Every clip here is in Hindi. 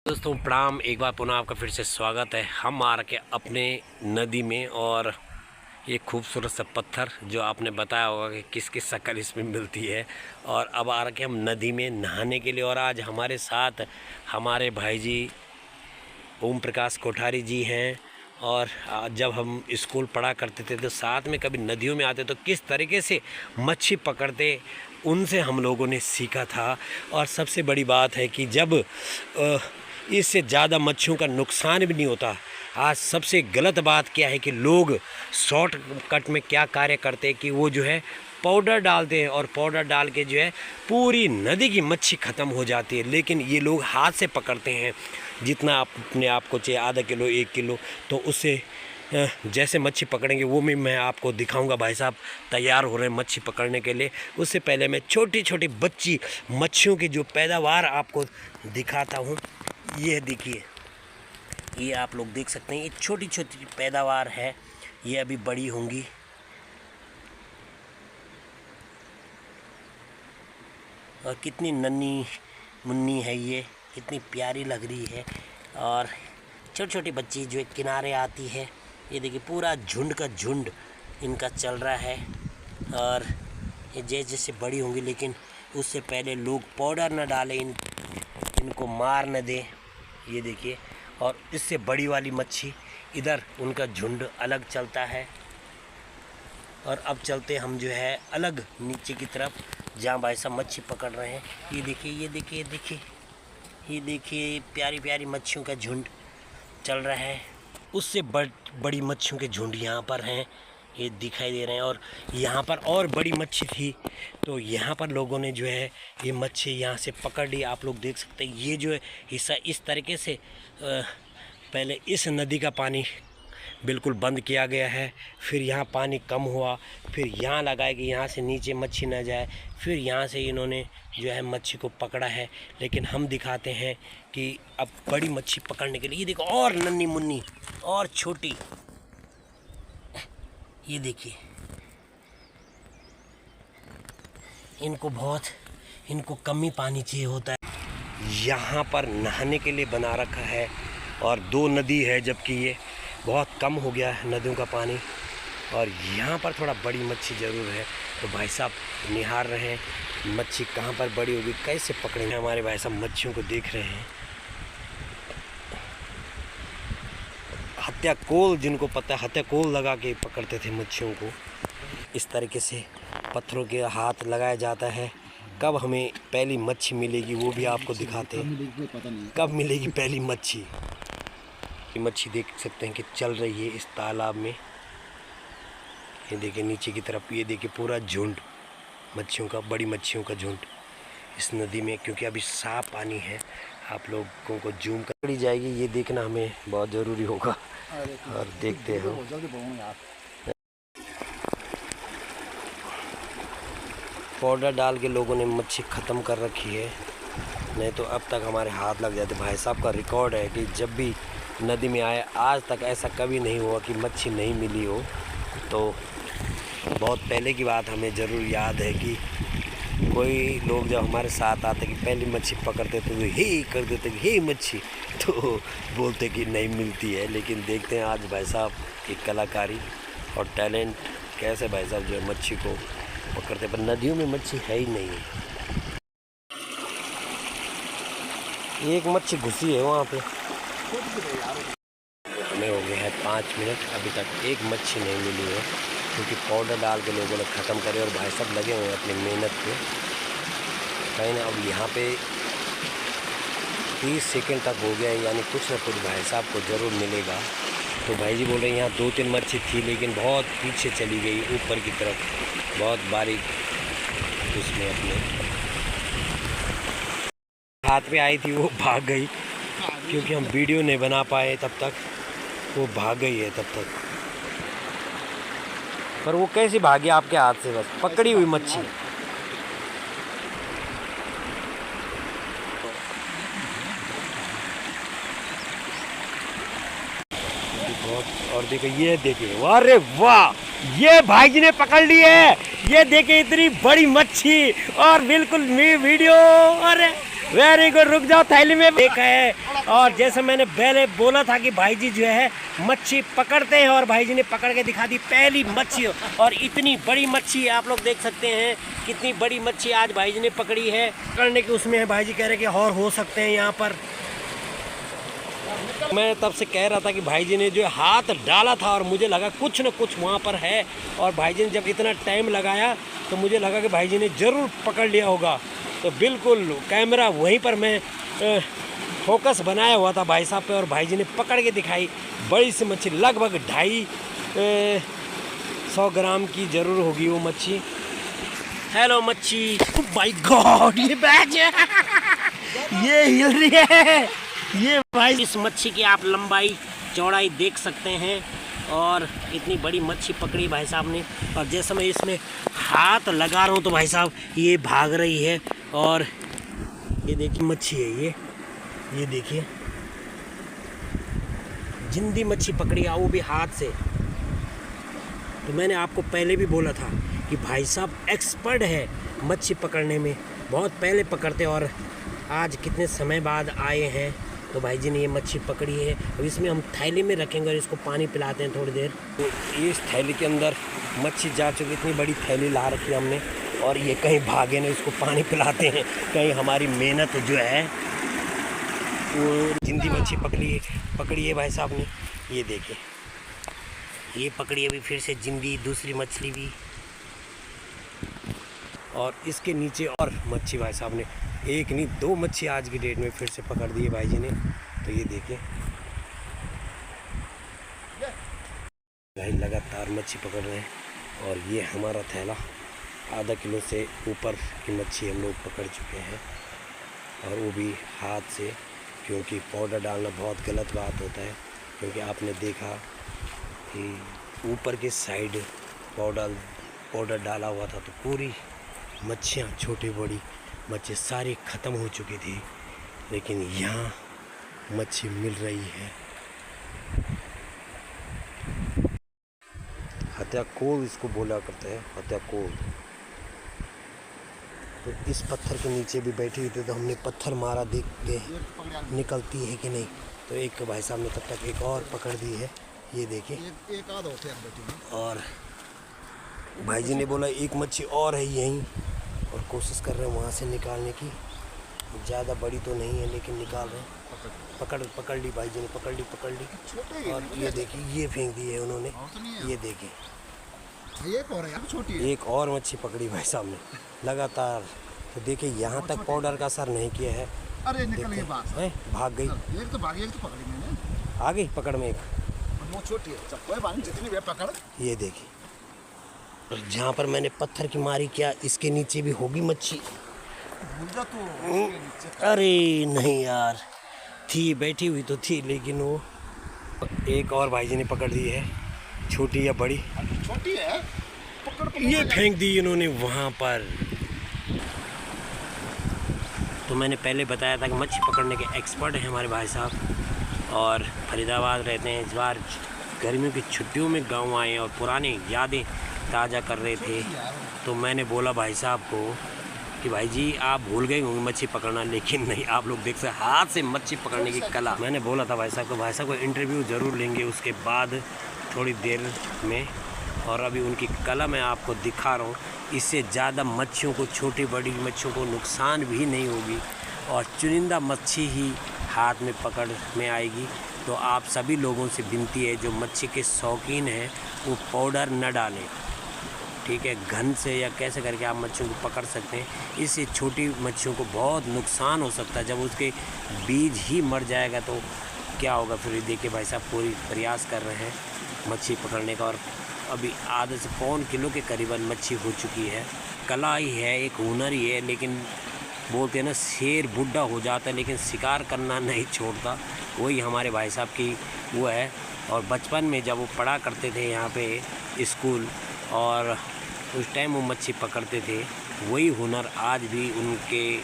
दोस्तों प्रणाम, एक बार पुनः आपका फिर से स्वागत है। हम आ रखे अपने नदी में और ये खूबसूरत सा पत्थर जो आपने बताया होगा कि किस किस शक्ल इसमें मिलती है। और अब आ रखे हम नदी में नहाने के लिए और आज हमारे साथ हमारे भाई जी ओम प्रकाश कोठारी जी हैं। और जब हम स्कूल पढ़ा करते थे तो साथ में कभी नदियों में आते तो किस तरीके से मच्छी पकड़ते उनसे हम लोगों ने सीखा था। और सबसे बड़ी बात है कि जब इससे ज़्यादा मच्छियों का नुकसान भी नहीं होता। आज सबसे गलत बात क्या है कि लोग शॉर्टकट में क्या कार्य करते हैं कि वो जो है पाउडर डालते हैं और पाउडर डाल के जो है पूरी नदी की मच्छी ख़त्म हो जाती है। लेकिन ये लोग हाथ से पकड़ते हैं, जितना अपने आप को चाहिए आधा किलो 1 किलो, तो उससे जैसे मच्छी पकड़ेंगे वो भी मैं आपको दिखाऊंगा। भाई साहब तैयार हो रहे हैं मच्छी पकड़ने के लिए। उससे पहले मैं छोटी छोटी बच्ची मच्छियों की जो पैदावार आपको दिखाता हूँ। ये देखिए, ये आप लोग देख सकते हैं, ये छोटी छोटी पैदावार है, ये अभी बड़ी होंगी। और कितनी नन्ही मुन्नी है, ये कितनी प्यारी लग रही है। और छोटी छोटी बच्ची जो किनारे आती है, ये देखिए पूरा झुंड का झुंड इनका चल रहा है। और ये जैसे जैसे बड़ी होंगी, लेकिन उससे पहले लोग पाउडर न डालें, इनको मार न दें। ये देखिए, और इससे बड़ी वाली मच्छी इधर उनका झुंड अलग चलता है। और अब चलते हम जो है अलग नीचे की तरफ, जहाँ भाई साहब मच्छी पकड़ रहे हैं। ये देखिए, ये देखिए, ये देखिए, ये देखिए, प्यारी प्यारी मच्छियों का झुंड चल रहा है। उससे बड़ी मच्छियों के झुंड यहाँ पर हैं, ये दिखाई दे रहे हैं। और यहाँ पर और बड़ी मच्छी थी, तो यहाँ पर लोगों ने जो है ये मच्छी यहाँ से पकड़ ली। आप लोग देख सकते हैं, ये जो है हिस्सा इस तरीके से पहले इस नदी का पानी बिल्कुल बंद किया गया है, फिर यहाँ पानी कम हुआ, फिर यहाँ लगाया कि यहाँ से नीचे मच्छी ना जाए, फिर यहाँ से इन्होंने जो है मच्छी को पकड़ा है। लेकिन हम दिखाते हैं कि अब बड़ी मच्छी पकड़ने के लिए, ये देखो और नन्ही मुन्नी और छोटी, ये देखिए, इनको कम ही पानी चाहिए होता है। यहाँ पर नहाने के लिए बना रखा है और 2 नदी है, जबकि ये बहुत कम हो गया है नदियों का पानी। और यहाँ पर थोड़ा बड़ी मच्छी ज़रूर है, तो भाई साहब निहार रहे हैं मच्छी कहाँ पर बड़ी होगी, कैसे पकड़ेंगे। हमारे भाई साहब मच्छियों को देख रहे हैं। हत्याकोल, जिनको पता है, हत्याकोल लगा के पकड़ते थे मच्छियों को। इस तरीके से पत्थरों के हाथ लगाया जाता है। कब हमें पहली मच्छी मिलेगी वो भी आपको दिखाते हैं, कब मिलेगी पहली मच्छी। ये मच्छी देख सकते हैं कि चल रही है इस तालाब में। ये देखिए नीचे की तरफ, ये देखिए पूरा झुंड मच्छियों का, बड़ी मच्छियों का झुंड इस नदी में। क्योंकि अभी साफ पानी है, आप लोगों को जूम कर जाएगी, ये देखना हमें बहुत ज़रूरी होगा। और देखते हो, पाउडर डाल के लोगों ने मच्छी ख़त्म कर रखी है, नहीं तो अब तक हमारे हाथ लग जाते। भाई साहब का रिकॉर्ड है कि जब भी नदी में आए आज तक ऐसा कभी नहीं हुआ कि मच्छी नहीं मिली हो। तो बहुत पहले की बात हमें ज़रूर याद है कि कोई लोग जब हमारे साथ आते कि पहली मच्छी पकड़ते थे तो हे कर देते कि हे मच्छी, तो बोलते कि नहीं मिलती है। लेकिन देखते हैं आज भाई साहब की कलाकारी और टैलेंट कैसे भाई साहब जो है मच्छी को पकड़ते, पर नदियों में मच्छी है ही नहीं है। एक मच्छी घुसी है वहाँ पे, हमें हो गए हैं 5 मिनट, अभी तक एक मच्छी नहीं मिली है, क्योंकि पाउडर डाल के लोगों ने ख़त्म करे। और भाई सब लगे हुए हैं अपनी मेहनत पे कहीं ना। अब यहाँ पे 30 सेकंड तक हो गया है, यानी कुछ ना कुछ भाई साहब को ज़रूर मिलेगा। तो भाई जी बोल रहे हैं यहाँ 2-3 मच्छी थी, लेकिन बहुत पीछे चली गई ऊपर की तरफ, बहुत बारीक उसमें अपने हाथ पे आई थी, वो भाग गई। क्योंकि हम वीडियो नहीं बना पाए तब तक, वो भाग गई है तब तक। पर वो कैसे भागी आपके हाथ से, बस पकड़ी हुई मच्छी। बहुत। और देखो, ये देखिए, अरे वाह, ये भाई जी ने पकड़ ली है। ये देखिए इतनी बड़ी मच्छी, और बिल्कुल वीडियो, अरे वेरी गुड, रुक जाओ, थैली में एक है। और जैसे मैंने पहले बोला था कि भाई जी जो है मच्छी पकड़ते हैं, और भाई जी ने पकड़ के दिखा दी पहली मच्छी। और इतनी बड़ी मच्छी आप लोग देख सकते हैं, कितनी बड़ी मच्छी आज भाई जी ने पकड़ी है। पकड़ने की उसमें है, भाई जी कह रहे कि और हो सकते हैं यहाँ पर। मैं तब से कह रहा था कि भाई जी ने जो हाथ डाला था और मुझे लगा कुछ न कुछ वहाँ पर है, और भाई जी ने जब इतना टाइम लगाया तो मुझे लगा कि भाई जी ने ज़रूर पकड़ लिया होगा। तो बिल्कुल कैमरा वहीं पर मैं फोकस बनाया हुआ था भाई साहब पे, और भाई जी ने पकड़ के दिखाई बड़ी सी मच्छी, लगभग 250 ग्राम की ज़रूर होगी वो मच्छी। हेलो मच्छी, माय गॉड, ये बैच ये हिल रही है ये भाई। इस मच्छी की आप लंबाई चौड़ाई देख सकते हैं, और इतनी बड़ी मच्छी पकड़ी भाई साहब ने। और जैसे मैं इसमें हाथ लगा रहा हूँ तो भाई साहब ये भाग रही है। और ये देखिए मच्छी है, ये देखिए जिंदी मच्छी पकड़ी है, वो भी हाथ से। तो मैंने आपको पहले भी बोला था कि भाई साहब एक्सपर्ट है मच्छी पकड़ने में, बहुत पहले पकड़ते, और आज कितने समय बाद आए हैं। तो भाई जी ने ये मच्छी पकड़ी है। अब इसमें हम थैली में रखेंगे और इसको पानी पिलाते हैं थोड़ी देर। तो इस थैली के अंदर मच्छी जा चुकी, इतनी बड़ी थैली ला रखी है हमने, और ये कहीं भागे नहीं, इसको पानी पिलाते हैं, कहीं हमारी मेहनत जो है वो जिंदी मच्छी पकड़ी है भाई साहब ने। ये देखिए ये पकड़ी है अभी फिर से जिंदी दूसरी मछली भी, और इसके नीचे और मच्छी भाई साहब ने एक नहीं 2 मच्छी आज की डेट में फिर से पकड़ दी है भाई जी ने। तो ये देखिए भाई लगातार मच्छी पकड़ रहे हैं, और ये हमारा थैला आधा किलो से ऊपर की मच्छी हम लोग पकड़ चुके हैं, और वो भी हाथ से, क्योंकि पाउडर डालना बहुत गलत बात होता है। क्योंकि आपने देखा कि ऊपर के साइड पाउडर डाला हुआ था, तो पूरी मच्छियाँ छोटी बड़ी मच्छी सारी ख़त्म हो चुकी थी, लेकिन यहाँ मच्छी मिल रही है। हत्याकोल इसको बोला करते हैं, हत्याकोल। तो इस पत्थर के नीचे भी बैठी हुई थी, तो हमने पत्थर मारा देख के निकलती है कि नहीं। तो एक भाई साहब ने तब तक एक और पकड़ दी है, ये देखिए। और भाई जी ने बोला एक मच्छी और है यहीं, और कोशिश कर रहे हैं वहाँ से निकालने की। ज़्यादा बड़ी तो नहीं है लेकिन निकाल रहे हैं। पकड़ ली भाई जी ने, पकड़ ली। और ये देखिए ये फेंक दी है उन्होंने, ये देखिए एक और मच्छी पकड़ी भाई साहब ने लगातार। तो देखिए यहाँ तक पाउडर का असर नहीं किया है। अरे निकल गई बात है, भाग गई, एक तो भागी, एक तो पकड़ी मैंने, आ गई पकड़ में एक, वो छोटी है, कोई बात नहीं, जितनी भी पकड़। ये देखिए जहाँ पर मैंने पत्थर की मारी किया, इसके नीचे भी होगी मच्छी। तो अरे नहीं यार, थी बैठी हुई तो थी, लेकिन वो एक और भाई जी ने पकड़ दी है, छोटी या बड़ी, छोटी है, पकड़ ये फेंक दी इन्होंने वहाँ पर। तो मैंने पहले बताया था कि मच्छी पकड़ने के एक्सपर्ट हैं हमारे भाई साहब, और फरीदाबाद रहते हैं। इस बार गर्मियों की छुट्टियों में गांव आए और पुरानी यादें ताज़ा कर रहे थे। तो मैंने बोला भाई साहब को कि भाई जी आप भूल गए होंगे मच्छी पकड़ना, लेकिन नहीं, आप लोग देख सकते हाथ से मच्छी पकड़ने की कला। मैंने बोला था भाई साहब को, भाई साहब को इंटरव्यू ज़रूर लेंगे उसके बाद थोड़ी देर में, और अभी उनकी कला मैं आपको दिखा रहा हूँ। इससे ज़्यादा मच्छियों को, छोटी बड़ी मच्छियों को नुकसान भी नहीं होगी, और चुनिंदा मच्छी ही हाथ में पकड़ में आएगी। तो आप सभी लोगों से विनती है जो मच्छी के शौकीन हैं वो पाउडर न डालें, ठीक है। घन से या कैसे करके आप मच्छियों को पकड़ सकते हैं। इससे छोटी मच्छियों को बहुत नुकसान हो सकता है। जब उसके बीज ही मर जाएगा तो क्या होगा फिर। देखिए भाई साहब पूरी प्रयास कर रहे हैं मच्छी पकड़ने का, और अभी आधे से पौन किलो के करीबन मच्छी हो चुकी है। कला ही है, एक हुनर ही है, लेकिन बोलते हैं ना शेर बुढ़ा हो जाता है लेकिन शिकार करना नहीं छोड़ता, वही हमारे भाई साहब की वो है। और बचपन में जब वो पढ़ा करते थे यहाँ पे स्कूल, और उस टाइम वो मच्छी पकड़ते थे, वही हुनर आज भी उनके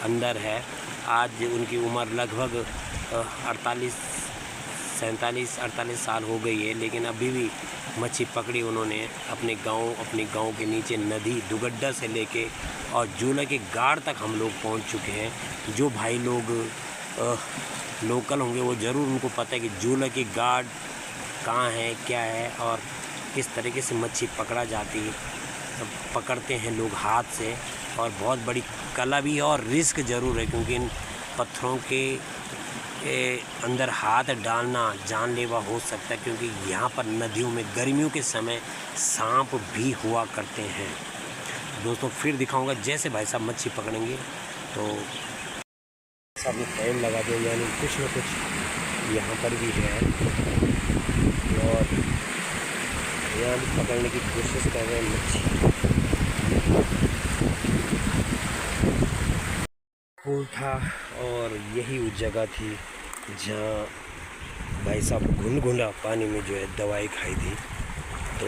अंदर है। आज उनकी उम्र लगभग 48 साल हो गई है, लेकिन अभी भी मच्छी पकड़ी उन्होंने अपने गांव के नीचे नदी दुगड्डा से लेके और झूले के गाड़ तक हम लोग पहुंच चुके हैं। जो भाई लोग लोकल होंगे वो ज़रूर उनको पता है कि झूले की गाड़ कहाँ है, क्या है और किस तरीके से मच्छी पकड़ा जाती है। पकड़ते हैं लोग हाथ से, और बहुत बड़ी कला भी है और रिस्क ज़रूर है, क्योंकि इन पत्थरों के अंदर हाथ डालना जानलेवा हो सकता है, क्योंकि यहाँ पर नदियों में गर्मियों के समय सांप भी हुआ करते हैं। दोस्तों फिर दिखाऊंगा जैसे भाई साहब मच्छी पकड़ेंगे तो सब टाइम लगा दो, यानी कुछ ना कुछ यहाँ पर भी है और यहाँ भी पकड़ने की कोशिश कर रहे हैं मच्छी। पुल था और यही उस जगह थी जहाँ भाई साहब गुनगुना पानी में जो है दवाई खाई थी। तो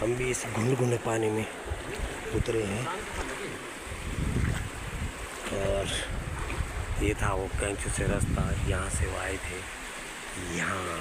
हम भी इस गुनगुने पानी में उतरे हैं और ये था वो कैंचू से रास्ता, यहाँ से वो आए थे यहाँ।